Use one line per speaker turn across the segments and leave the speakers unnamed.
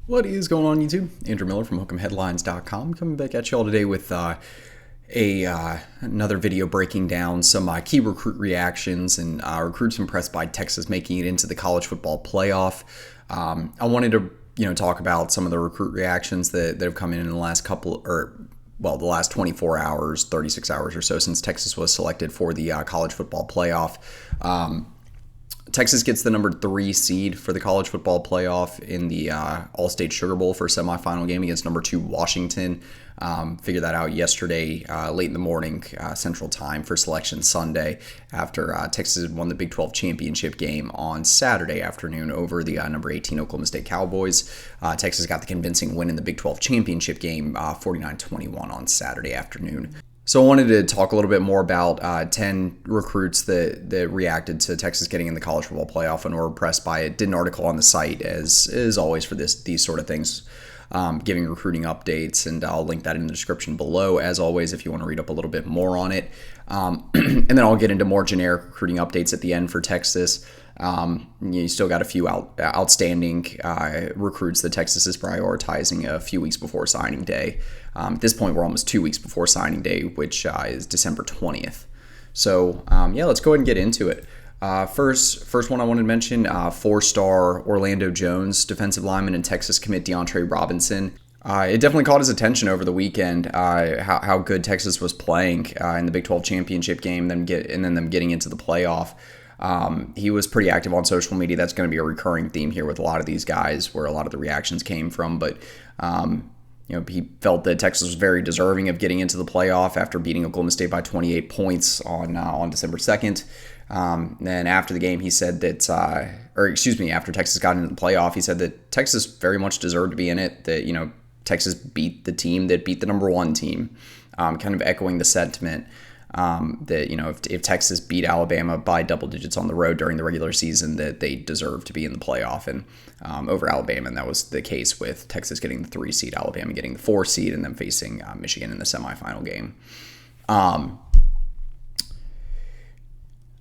What is going on, YouTube? Andrew Miller from Hook'emHeadlines.com coming back at y'all today with another video breaking down some key recruit reactions and recruits impressed by Texas making it into the college football playoff. I wanted to talk about some of the recruit reactions that have come in the last the last 24 hours, 36 hours or so since Texas was selected for the college football playoff. Texas gets the number 3 seed for the college football playoff in the All-State Sugar Bowl for a semifinal game against number 2 Washington. Figured that out yesterday late in the morning Central Time for Selection Sunday after Texas had won the Big 12 championship game on Saturday afternoon over the number 18 Oklahoma State Cowboys. Texas got the convincing win in the Big 12 championship game 49-21 on Saturday afternoon. So I wanted to talk a little bit more about 10 recruits that reacted to Texas getting in the college football playoff and were impressed by it. Did an article on the site, as always for these sort of things, giving recruiting updates, and I'll link that in the description below, as always, if you want to read up a little bit more on it. And then I'll get into more generic recruiting updates at the end for Texas. You still got a few outstanding recruits that Texas is prioritizing a few weeks before signing day. At this point, we're almost 2 weeks before signing day, which is December 20th. So, let's go ahead and get into it. First one I wanted to mention, 4-star Orlando Jones, defensive lineman and Texas commit DeAndre Robinson. It definitely caught his attention over the weekend, how good Texas was playing in the Big 12 championship game, and then them getting into the playoff. He was pretty active on social media. That's going to be a recurring theme here with a lot of these guys, where a lot of the reactions came from. But he felt that Texas was very deserving of getting into the playoff after beating Oklahoma State by 28 points on December 2nd. Then after the game, he said that, after Texas got into the playoff, he said that Texas very much deserved to be in it. That Texas beat the team that beat the number 1 team. Kind of echoing the sentiment. That if Texas beat Alabama by double digits on the road during the regular season, that they deserve to be in the playoff and over Alabama, and that was the case with Texas getting the 3 seed, Alabama getting the 4 seed, and then facing Michigan in the semifinal game.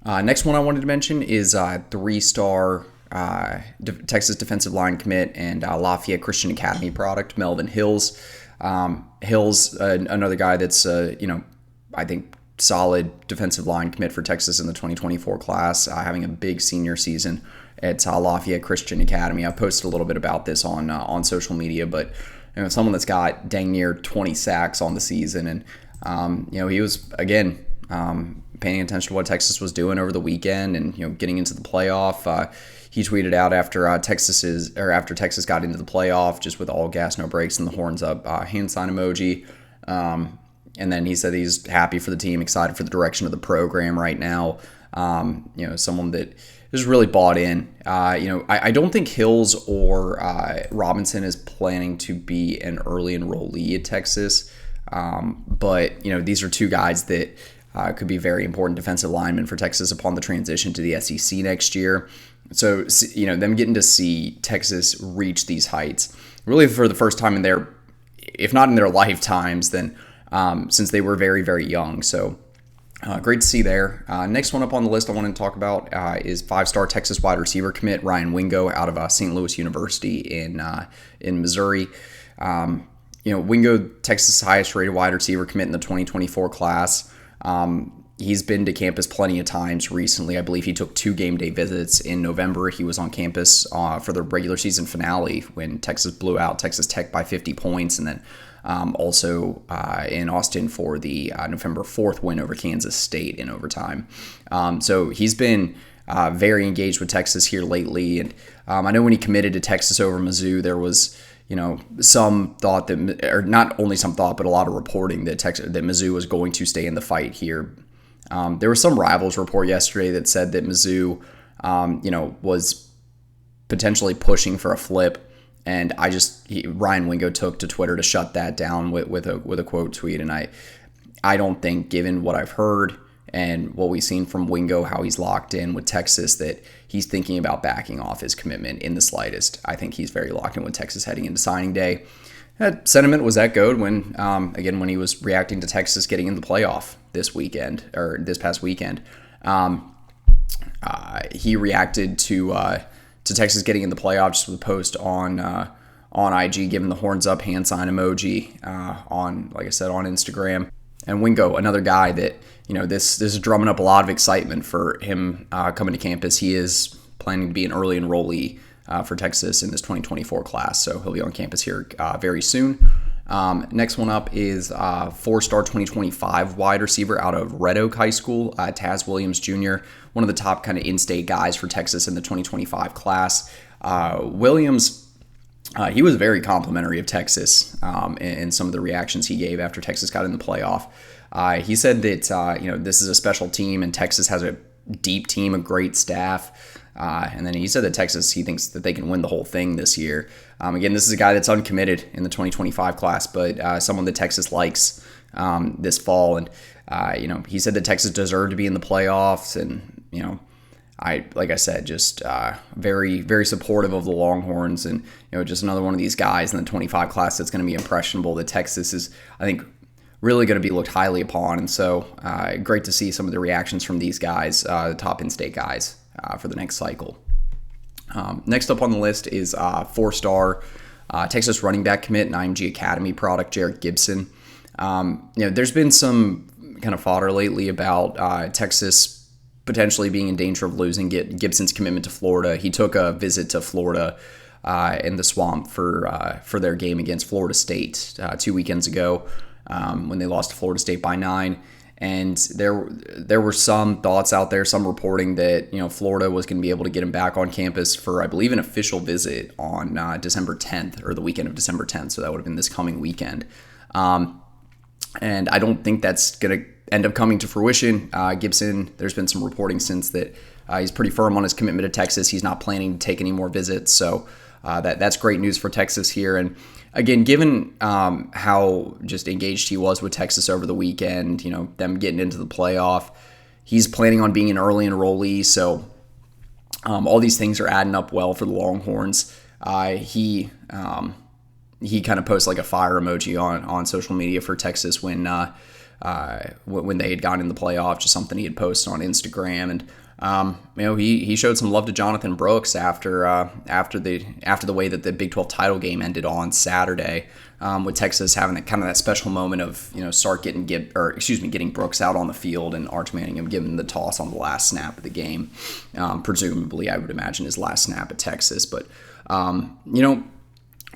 Next one I wanted to mention is 3-star Texas defensive line commit and Lafayette Christian Academy product, Melvin Hills. Hills, another guy that's I think solid defensive line commit for Texas in the 2024 class, having a big senior season at Lafayette Christian Academy. I posted a little bit about this on social media, but someone that's got dang near 20 sacks on the season, and he was again paying attention to what Texas was doing over the weekend, and getting into the playoff. He tweeted out after Texas got into the playoff, just with all gas no brakes and the horns up hand sign emoji. And then he said he's happy for the team, excited for the direction of the program right now. Someone that is really bought in. I don't think Hills or Robinson is planning to be an early enrollee at Texas. But these are 2 guys that could be very important defensive linemen for Texas upon the transition to the SEC next year. So, them getting to see Texas reach these heights really for the first time in their, if not in their lifetimes, then since they were very, very young. So great to see there. Next one up on the list I want to talk about is 5-star Texas wide receiver commit Ryan Wingo out of St. Louis University in Missouri. Wingo, Texas' highest rated wide receiver commit in the 2024 class. He's been to campus plenty of times recently. I believe he took 2 game day visits in November. He was on campus for the regular season finale when Texas blew out Texas Tech by 50 points, and then also in Austin for the November 4th win over Kansas State in overtime. So he's been very engaged with Texas here lately, and I know when he committed to Texas over Mizzou, there was some thought that, or not only some thought, but a lot of reporting that Mizzou was going to stay in the fight here. There was some Rivals report yesterday that said that Mizzou, was potentially pushing for a flip, and Ryan Wingo took to Twitter to shut that down with a quote tweet, and I don't think, given what I've heard and what we've seen from Wingo, how he's locked in with Texas, that he's thinking about backing off his commitment in the slightest. I think he's very locked in with Texas heading into signing day. That sentiment was echoed when he was reacting to Texas getting in the playoff this past weekend. He reacted to Texas getting in the playoffs with a post on on IG, giving the horns up hand sign emoji on, like I said, on Instagram. And Wingo, another guy that, this is drumming up a lot of excitement for him coming to campus. He is planning to be an early enrollee for Texas in this 2024 class, so he'll be on campus here very soon. Next one up is four-star 2025 wide receiver out of Red Oak High School, Taz Williams Jr., one of the top kind of in-state guys for Texas in the 2025 class. Williams, he was very complimentary of Texas in some of the reactions he gave after Texas got in the playoff. He said that this is a special team and Texas has a deep team, a great staff. And then he said that Texas, he thinks that they can win the whole thing this year. Again, this is a guy that's uncommitted in the 2025 class, but someone that Texas likes this fall. And, he said that Texas deserved to be in the playoffs. And, like I said, just very, very supportive of the Longhorns. And, just another one of these guys in the 25 class that's going to be impressionable that Texas is, I think, really going to be looked highly upon. And so great to see some of the reactions from these guys, the top in-state guys, for the next cycle. Next up on the list is four-star Texas running back commit and IMG Academy product, Jarrett Gibson. There's been some kind of fodder lately about Texas potentially being in danger of losing Gibson's commitment to Florida. He took a visit to Florida in the Swamp for their game against Florida State 2 weekends ago when they lost to Florida State by 9. And there were some thoughts out there, some reporting that Florida was going to be able to get him back on campus for, I believe, an official visit on December 10th or the weekend of December 10th. So that would have been this coming weekend. And I don't think that's going to end up coming to fruition. Gibson, there's been some reporting since that he's pretty firm on his commitment to Texas. He's not planning to take any more visits. So that's great news for Texas here. And again, given how just engaged he was with Texas over the weekend, them getting into the playoff, he's planning on being an early enrollee. So all these things are adding up well for the Longhorns. He kind of posts like a fire emoji on social media for Texas when they had gotten in the playoff, just something he had posted on Instagram. And he showed some love to Jonathan Brooks after the way that the Big 12 title game ended on Saturday, with Texas having that special moment of Sark getting Brooks out on the field and Arch Manningham giving the toss on the last snap of the game, presumably I would imagine his last snap at Texas. But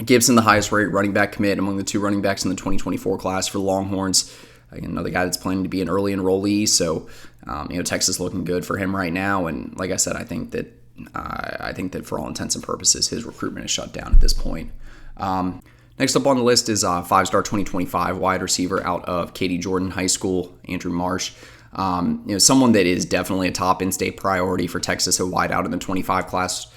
Gibson, the highest rate running back commit among the two running backs in the 2024 class for the Longhorns. Again, another guy that's planning to be an early enrollee, so Texas looking good for him right now. And like I said, I think that for all intents and purposes, his recruitment is shut down at this point. Next up on the list is five-star 2025 wide receiver out of Katy Jordan High School, Andrew Marsh. Someone that is definitely a top in-state priority for Texas, a wideout in the 25 class. I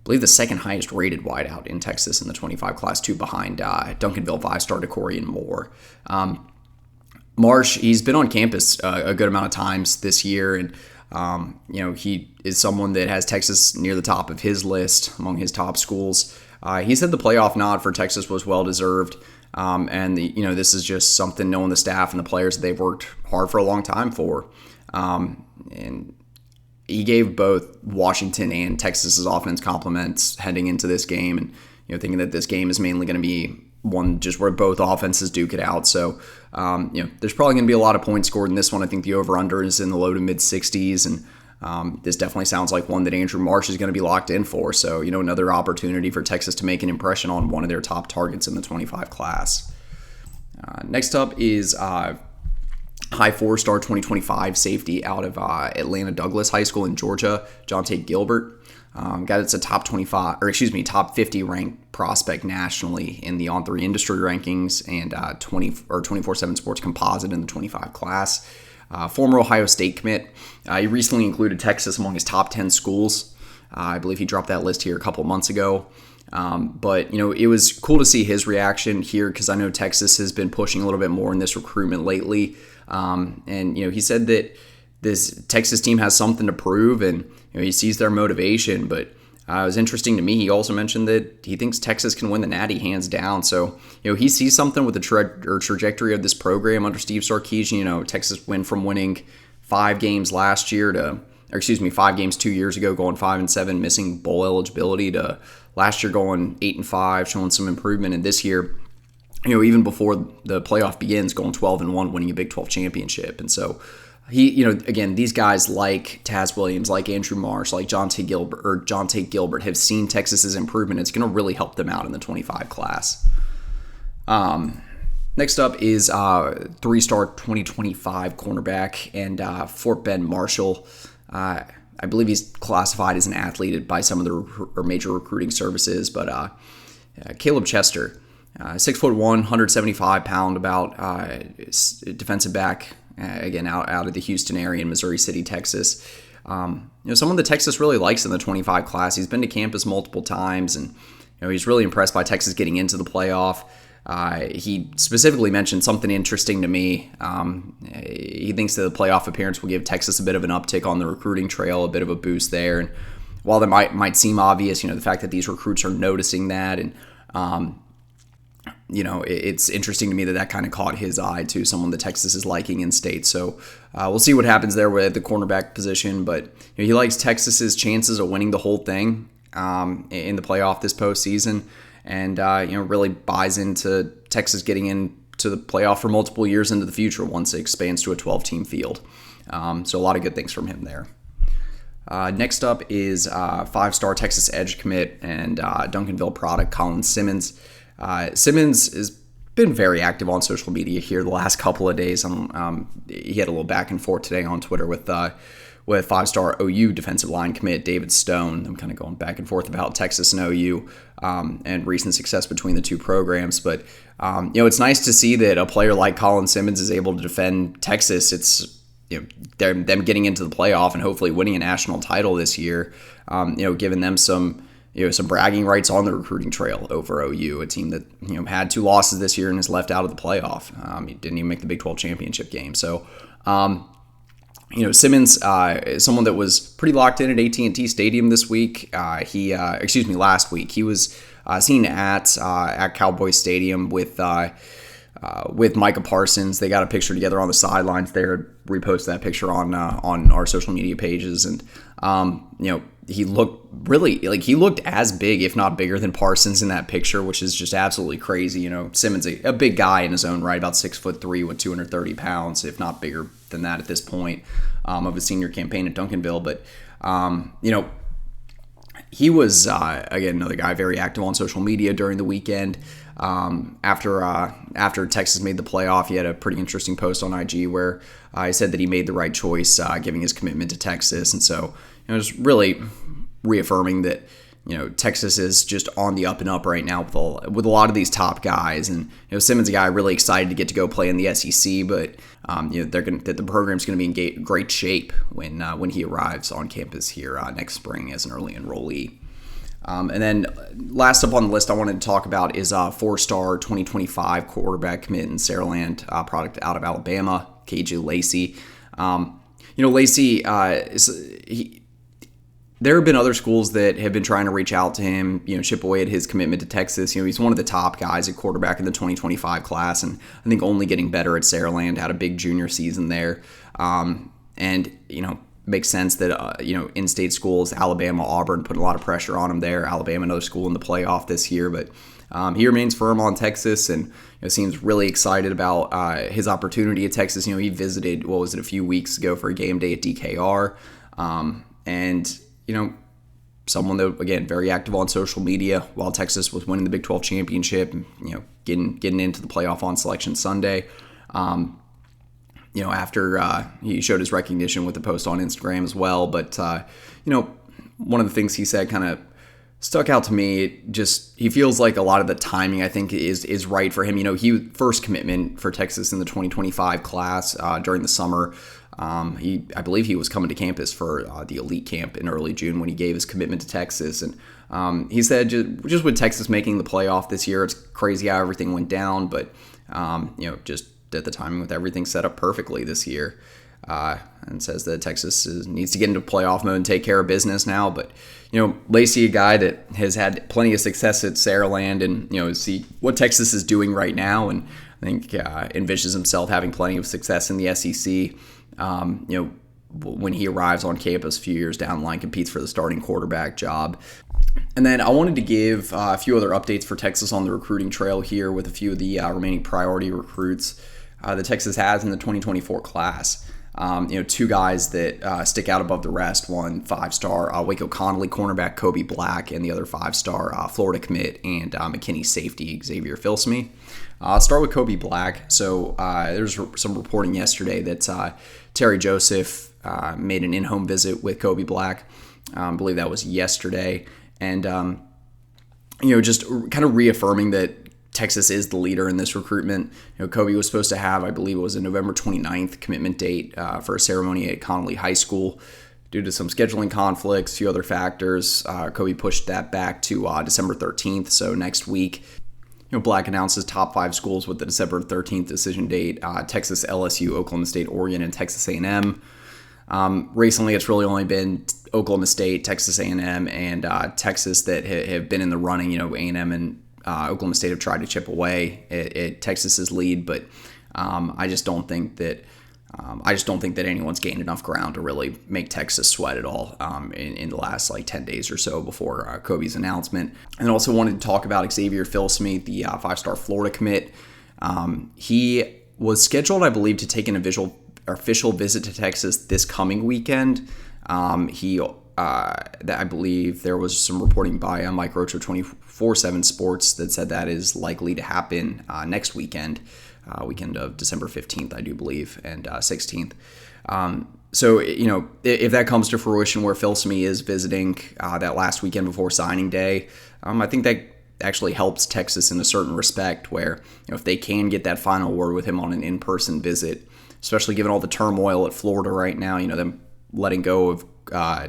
believe the second highest rated wideout in Texas in the 25 class, too, behind Duncanville five-star DeCorian Moore. Marsh, he's been on campus a good amount of times this year, and he is someone that has Texas near the top of his list among his top schools. He said the playoff nod for Texas was well deserved, and this is just something knowing the staff and the players that they've worked hard for a long time for. And he gave both Washington and Texas's offense compliments heading into this game, and thinking that this game is mainly going to be one just where both offenses duke it out. So, there's probably going to be a lot of points scored in this one. I think the over-under is in the low to mid-60s, and this definitely sounds like one that Andrew Marsh is going to be locked in for. So, another opportunity for Texas to make an impression on one of their top targets in the 25 class. Next up is high four-star 2025 safety out of Atlanta Douglas High School in Georgia, Jonte Gilbert. Guy that's a top 50 ranked prospect nationally in the On3 industry rankings and 24/7 Sports composite in the 25 class. Former Ohio State commit. He recently included Texas among his top 10 schools. I believe he dropped that list here a couple months ago. But it was cool to see his reaction here because I know Texas has been pushing a little bit more in this recruitment lately. And he said that this Texas team has something to prove, and he sees their motivation. But it was interesting to me. He also mentioned that he thinks Texas can win the Natty hands down. So he sees something with the trajectory of this program under Steve Sarkisian. Texas went from winning 5 games 2 years ago, going 5-7, missing bowl eligibility, to last year going 8-5, showing some improvement, and this year, even before the playoff begins, going 12-1, winning a Big 12 championship. And so he, again, these guys like Taz Williams, like Andrew Marsh, like John Tate Gilbert have seen Texas's improvement. It's going to really help them out in the 25 class. Next up is 3-star 2025 cornerback and Fort Bend Marshall. I believe he's classified as an athlete by some of the major recruiting services, but Caleb Chester, 6'1", 175-pound, about defensive back, again out of the Houston area in Missouri City, Texas. Someone that Texas really likes in the 25 class. He's been to campus multiple times, and he's really impressed by Texas getting into the playoff. He specifically mentioned something interesting to me. He thinks that the playoff appearance will give Texas a bit of an uptick on the recruiting trail, a bit of a boost there. And while that might seem obvious, the fact that these recruits are noticing that, and it's interesting to me that kind of caught his eye too, someone that Texas is liking in state. So we'll see what happens there with the cornerback position. But he likes Texas's chances of winning the whole thing in the playoff this postseason. And really buys into Texas getting into the playoff for multiple years into the future once it expands to a 12-team field. So a lot of good things from him there. Next up is 5-star Texas edge commit and Duncanville product Colin Simmons. Simmons has been very active on social media here the last couple of days. He had a little back and forth today on Twitter with 5-star OU defensive line commit David Stone. I'm kind of going back and forth about Texas and OU and recent success between the two programs. But, it's nice to see that a player like Colin Simmons is able to defend Texas. It's them getting into the playoff and hopefully winning a national title this year, giving them some bragging rights on the recruiting trail over OU, a team that had 2 losses this year and is left out of the playoff. He didn't even make the Big 12 championship game. So, Simmons is someone that was pretty locked in at AT&T Stadium this week. Last week. He was seen at Cowboy Stadium with Micah Parsons. They got a picture together on the sidelines there. Repost that picture on our social media pages, and he looked as big, if not bigger, than Parsons in that picture, which is just absolutely crazy. Simmons, a big guy in his own right, about 6'3" with 230 pounds, if not bigger than that at this point of his senior campaign at Duncanville. But he was again another guy very active on social media during the weekend. After Texas made the playoff, he had a pretty interesting post on IG where he said that he made the right choice, giving his commitment to Texas, and so just really reaffirming that Texas is just on the up and up right now with a lot of these top guys, and Simmons, a guy really excited to get to go play in the SEC, but the program's going to be in great shape when he arrives on campus here next spring as an early enrollee. And then last up on the list I wanted to talk about is 4-star 2025 quarterback commit and Saraland product out of Alabama, KJ Lacey. Lacey, there have been other schools that have been trying to reach out to him, chip away at his commitment to Texas. He's one of the top guys at quarterback in the 2025 class, and I think only getting better at Saraland. Had a big junior season there, and makes sense that in-state schools, Alabama, Auburn, putting a lot of pressure on him there. Alabama, another school in the playoff this year, but he remains firm on Texas and seems really excited about his opportunity at Texas. He visited, a few weeks ago for a game day at DKR, and someone that, again, very active on social media while Texas was winning the Big 12 championship, getting into the playoff on Selection Sunday. After he showed his recognition with the post on Instagram as well. But, one of the things he said kind of stuck out to me. He feels like a lot of the timing, I think, is right for him. He first commitment for Texas in the 2025 class during the summer. I believe he was coming to campus for the elite camp in early June when he gave his commitment to Texas. And he said just with Texas making the playoff this year, it's crazy how everything went down. But, just at the timing with everything set up perfectly this year, and says that Texas needs to get into playoff mode and take care of business now. But Lacey, a guy that has had plenty of success at Saraland, and see what Texas is doing right now, and I think envisions himself having plenty of success in the SEC. when he arrives on campus a few years down the line, competes for the starting quarterback job. And then I wanted to give a few other updates for Texas on the recruiting trail here with a few of the remaining priority recruits that Texas has in the 2024 class. Two guys that stick out above the rest. One 5-star Waco Connolly cornerback Kobe Black, and the other 5-star Florida commit and McKinney safety Xavier Filsamy. I'll start with Kobe Black. So there's some reporting yesterday that Terry Joseph made an in-home visit with Kobe Black. I believe that was yesterday. And, just kind of reaffirming that Texas is the leader in this recruitment. Kobe was supposed to have, I believe it was a November 29th commitment date for a ceremony at Connolly High School. Due to some scheduling conflicts, a few other factors, Kobe pushed that back to December 13th, so next week. Black announces top 5 schools with the December 13th decision date: Texas, LSU, Oklahoma State, Oregon, and Texas A&M. Recently, it's really only been Oklahoma State, Texas A&M, and Texas that have been in the running. A&M and Oklahoma State have tried to chip away at Texas's lead, but I just don't think that anyone's gained enough ground to really make Texas sweat at all in the last 10 days or so before Kobe's announcement. And also wanted to talk about Xavier Filsamy, the 5-star Florida commit. He was scheduled, I believe, to take an official visit to Texas this coming weekend. I believe there was some reporting by Mike Roach of 24/7 Sports that said that is likely to happen next weekend. Weekend of December 15th, I do believe, and 16th. So, if that comes to fruition where Filsamy is visiting that last weekend before signing day, I think that actually helps Texas in a certain respect where, if they can get that final word with him on an in-person visit, especially given all the turmoil at Florida right now, them letting go of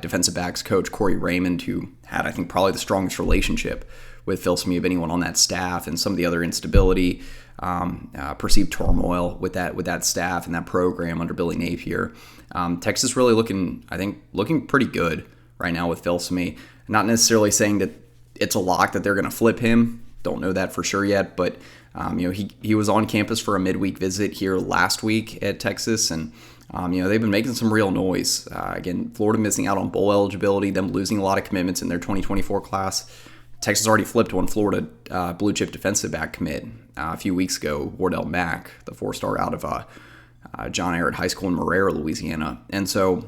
defensive backs coach Corey Raymond, who had, I think, probably the strongest relationship with Filsamy of anyone on that staff, and some of the other instability, perceived turmoil with that staff and that program under Billy Napier. Texas really looking pretty good right now with Filsamy. Not necessarily saying that it's a lock that they're going to flip him. Don't know that for sure yet, but he was on campus for a midweek visit here last week at Texas, and they've been making some real noise. Again, Florida missing out on bowl eligibility, them losing a lot of commitments in their 2024 class. Texas already flipped one Florida blue chip defensive back commit a few weeks ago, Wardell Mack, the 4-star out of John Ehret High School in Marrero, Louisiana. And so,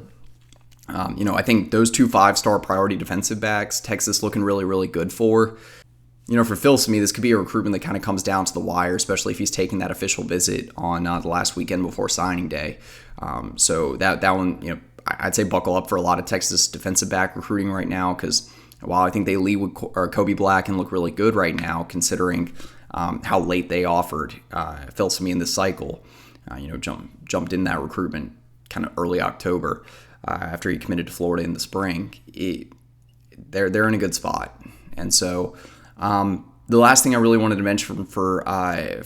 I think those 2 5-star priority defensive backs, Texas looking really, really good for. For Filsamy, this could be a recruitment that kind of comes down to the wire, especially if he's taking that official visit on the last weekend before signing day. So that one, I'd say buckle up for a lot of Texas defensive back recruiting right now, because while I think they lead with Kobe Black and look really good right now, considering how late they offered Filsamy in this cycle, jumped in that recruitment kind of early October after he committed to Florida in the spring. They're in a good spot, and so. The last thing I really wanted to mention for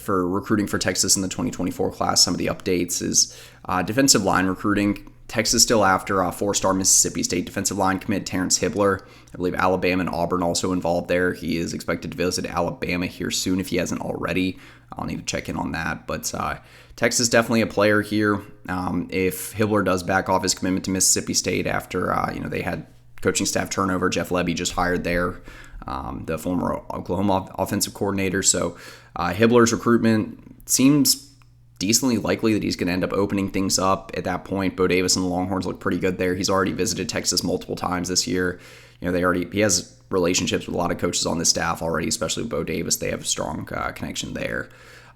recruiting for Texas in the 2024 class, some of the updates, is defensive line recruiting. Texas still after 4-star Mississippi State defensive line commit Terrence Hibbler. I believe Alabama and Auburn also involved there. He is expected to visit Alabama here soon if he hasn't already. I'll need to check in on that. But Texas definitely a player here. If Hibbler does back off his commitment to Mississippi State after they had coaching staff turnover, Jeff Lebby just hired there, the former Oklahoma offensive coordinator. So Hibbler's recruitment seems decently likely that he's going to end up opening things up at that point. Bo Davis and the Longhorns look pretty good there. He's already visited Texas multiple times this year. He has relationships with a lot of coaches on this staff already, especially with Bo Davis. They have a strong connection there.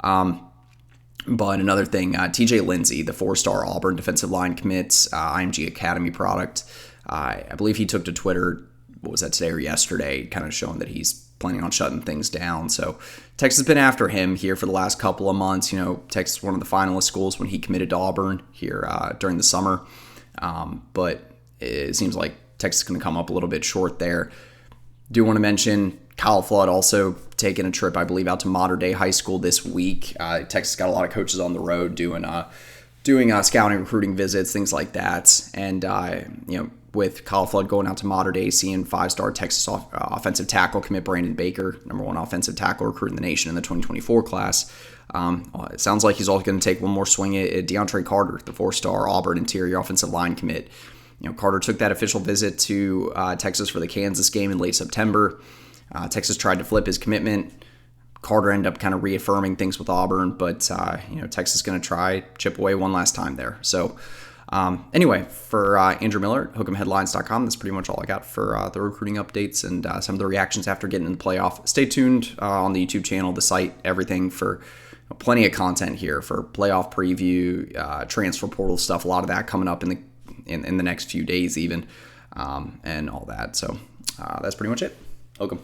But another thing, TJ Lindsey, the 4-star Auburn defensive line commits, IMG Academy product. I believe he took to Twitter, what was that, today or yesterday, kind of showing that he's planning on shutting things down. So Texas has been after him here for the last couple of months. Texas one of the finalist schools when he committed to Auburn here during the summer. But it seems like Texas is going to come up a little bit short there. Do want to mention Kyle Flood also taking a trip, I believe, out to Mater Dei High School this week. Texas got a lot of coaches on the road doing scouting, recruiting visits, things like that. And, with Kyle Flood going out to Mater Dei, seeing 5-star Texas offensive tackle commit Brandon Baker, number 1 offensive tackle recruit in the nation in the 2024 class. It sounds like he's also going to take one more swing at DeAndre Carter, the 4-star Auburn interior offensive line commit. Carter took that official visit to Texas for the Kansas game in late September. Texas tried to flip his commitment. Carter ended up kind of reaffirming things with Auburn, but Texas is going to try chip away one last time there. So anyway, for Andrew Miller, Hook'emHeadlines.com, that's pretty much all I got for the recruiting updates and some of the reactions after getting in the playoff. Stay tuned on the YouTube channel, the site, everything for plenty of content here for playoff preview, transfer portal stuff, a lot of that coming up in the next few days even, and all that. So that's pretty much it. Welcome.